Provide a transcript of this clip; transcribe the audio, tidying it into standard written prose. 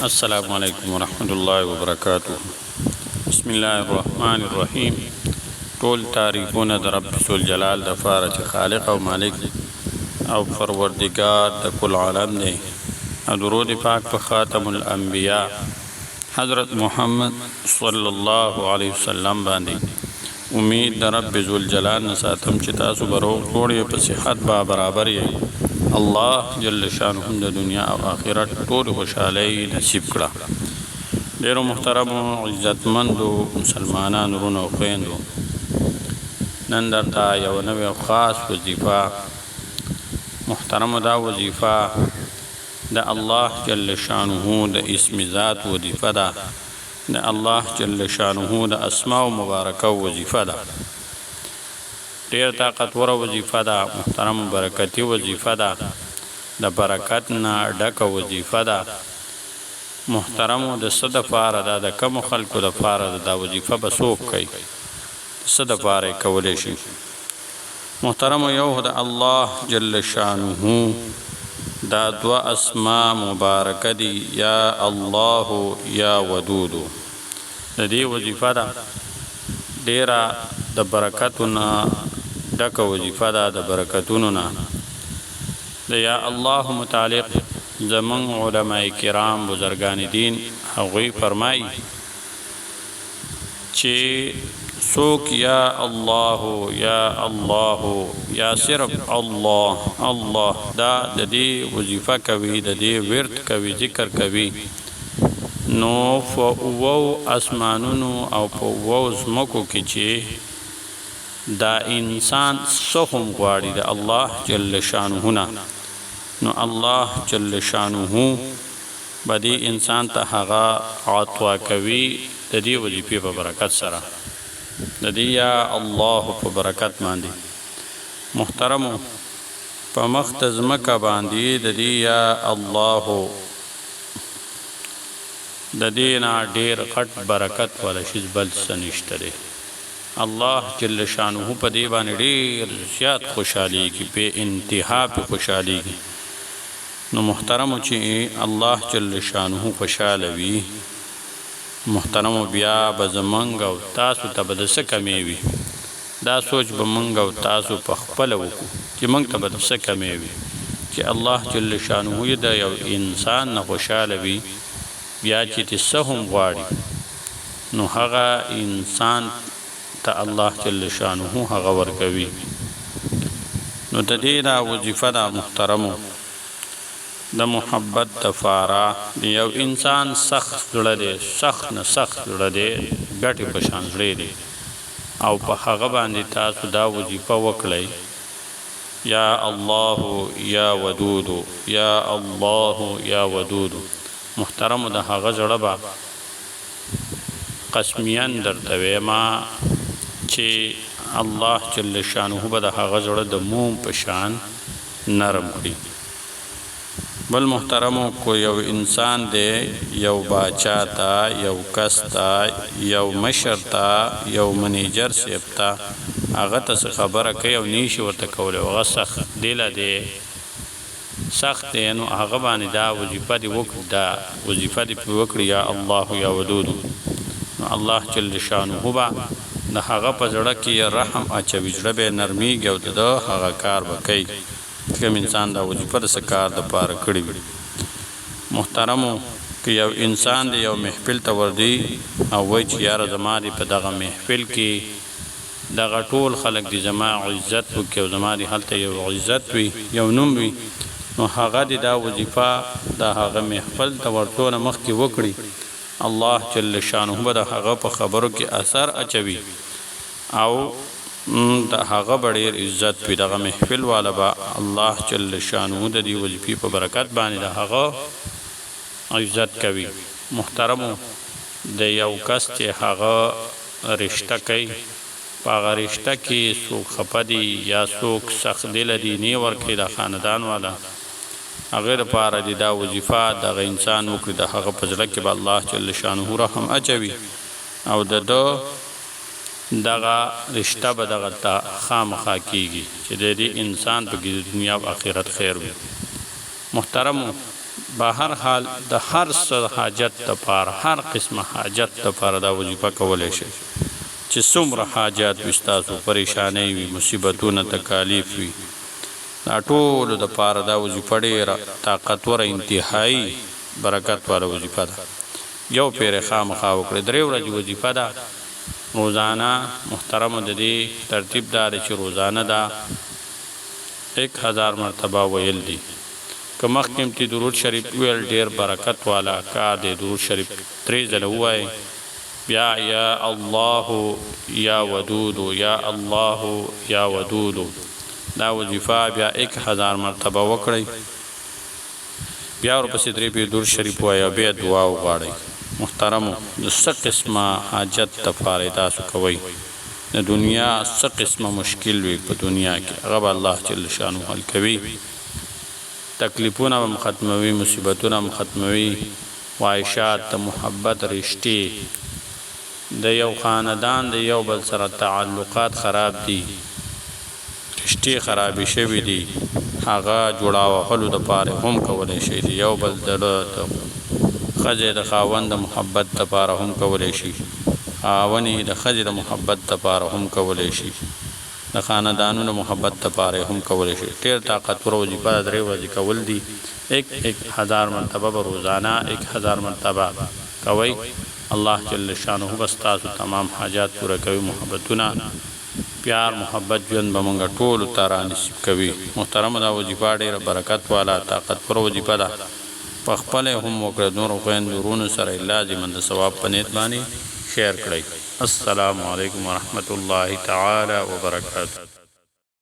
السلام علیکم ورحمۃ اللہ وبرکاتہ. بسم الله الرحمن الرحیم. ټول تعریفونه د رب ذوالجلال د پاره چې خالق او مالک او پروردگار د کل عالم دی. درود پاک په خاتم الانبیاء حضرت محمد صلی الله علیه وسلم باندې. امید د رب ذوالجلال نه ساتم چې تاسو به روغ جوړ یې، په صحت با برابر یې. الله جل شانه د دنیا او آخرت ټول خوشحالۍ نصیب کړه. ډېرو محترمو عزتمندو مسلمانانو وروڼو او خویندو، نن درته یو نوې او خاص وظیفه محترمو، دا وظیفه د الله جل شانه د اسم ذات وظیفه ده، د الله جل شانه د اسماء مبارکه وظیفه ده. ډېر طاقتوره وظیفه ده، محترم برکتي وظیفه ده، د برکت نه ډکه وظیفه ده. محترمو د څه دپاره ده، د کومو خلکو دپاره ده دا وظیفه به څوک کوي، څه دپاره یې کولی شي؟ محترمو یو د الله جل شانه دا دوه اسماء مبارکه دي، یا الله یا ودودو. د دې وظیفه ده ډېره د برکتو نه ډکه وظیفه ده، د برکتونو نه. د یا الله متعلق زمون علماء کرام بزرگان دین هغوی فرمایي چې څوک یا الله یا الله یا صرف الله الله دا د دې وظیفه کوي، د دې ورد کوي، ذکر کوي، نو په اوو اسمانونو او په اوو ځمکو کې چې دا انسان څه هم غواړي د الله جل شانه نه، نو الله جل شانه به دې انسان ته هغه عطا کوي د دې وظیفې په برکت سره، د دې یا الله په برکت باندې. محترمو په مخ د ځمکه باندې د دې یا الله د دې نه ډېر غټ برکت والا شیز بل څه نشته دی. الله جل شانه په دې باندې ډېر زیات خوشحالیږي، بې انتها پې خوشحالیږي. نو محترمو چې الله جل شانه خوشحاله وي، محترمو بیا به زمونږ او تاسو ته به د څه کمی وي؟ دا سوچ به مونږ او تاسو په خپله وکړو چې مونږ ته به د څه کمی وي چې الله جل شانه یې د یو انسان نه خوشحاله وي، بیا چې ته څه هم غواړي نو هغه انسان ته الله جل شانه هغه ورکوي. نو د دې دا وظیفه ده محترمو د محبت دپاره. یو انسان سخت زړه دی، سخت نه سخت زړه دی، ګټې په شان زړی دی، او په هغه باندې تاسو دا وظیفه وکړئ، یا الله یا ودودو یا الله یا ودودو. محترمو د هغه زړه به قسمیان درته ویما چې الله جل شانه به د هغه زړه د موم په شان نرم کړي. بل محترمو کو یو انسان دی، یو باچا ته، یو کس ته، یو مشر ته، یو منیجر صاحب ته هغه ته څه خبره کوي او نیشي ورته کولی، هغه سخت دله دی، سخت دی، نو هغه باندې دا وظیفه دې وکړي، دا وظیفه دې پرې وکړي یا الله یا ودودو. نو الله جل شانه به د هغه په زړه کې رحم اچوي، زړه به یې نرمیږي او د هغه کار به کوي کوم انسان دا وظیفه د څه کار دپاره کړې وي. محترمو که یو انسان دی یو محفل ته ورځي او وایي چې یاره زما دی په دغه محفل کې دغه ټول خلک دی زما عزت وکړي او زما دی هلته یو عزت وي، یو نوم وي، نو هغه دی دا وظیفه د هغه محفل ته ورتلو نه مخکې وکړي، الله جل شانه به د هغه په خبرو کې اثر اچوي او د هغه به ډېر عزت وي. دغه محفل والا به الله جل شانه د دې وظیفې په برکت باندې د هغه عزت کوي. محترمو د یو کس چې هغه رشته کوي، په هغه رشته کې څوک خفه دي یا څوک سخت دله دي، نه ورکوي د خاندان والا، هغې دپاره دې دا وظیفه دغه انسان وکړي، د هغه په زړه کې به الله جل شانه رحم اچوي او د ده دغه رشته به دغه ته خامخا کیږي چې د دې انسان په دنیا او آخرت خیر وي. محترمو بهر حال د هر څه حاجت لپاره هر قسمه حاجت لپاره دا وظیفه کولی شي چې څومره حاجات وي ستاسو پریشانۍ وي مصیبتونه تکالیف وي دا ټولو دپاره دا وظیفه ډېره طاقتوره انتهایي برکت والا وظیفه ده یو پیرې خامخا وکړئ 3 ورځې وظیفه ده روزانه محترمو د دې ترتیب دا دی چې روزانه دا 1000 مرتبه ویل دي که مخکې تی درود شریف ویل ډېر برکت والا کار دی درود شریف 3 ځله ووایئ بیا یا الله یا ودود یا الله یا ودود دا وظیفه بیا 1000 مرتبه وکړئ بیا ورپسې 3 پې درود شریف ووایئ بیا دعا وغواړئ محترمو د څه قسمه حاجت دپاره تاسو کوئ د دنیا څه قسمه مشکل وي په دنیا کې هغه به الله جل شانو حل کوي تکلیفونه هم ختموي مصیبتونه هم ختموي خواهشات د محبت رشتې د یو خاندان د یو بل سره تعلقات خراب دي رشتې خرابې شوي دي هغه جوړاوهلو دپاره هم کولی شي د یو بل د ښځې د خاوند د محبت دپاره هم کولی شي خاونې د ښځې د محبت دپاره هم کولی شي د خاندانونو محبت دپاره هم کولی شي ډېر طاقتوره وظیفه د 3 ورځې کول دي 1000 مرتبه به روزانه 1000 مرتبه کوئ الله جل شانه به ستاسو تمام حاجات پوره کوي محبتونه پیار محبت ژوند به موږ ټولو ته رانصیب کوي محترمو دا وظیفه ډېره برکت والا طاقتوره وظیفه ده په خپله هم وکړه نورو خویندو ورونو سره لازما د ثواب په نیت باندې شیر کړئ السلام علیکم ورحمة الله تعالی وبرکاته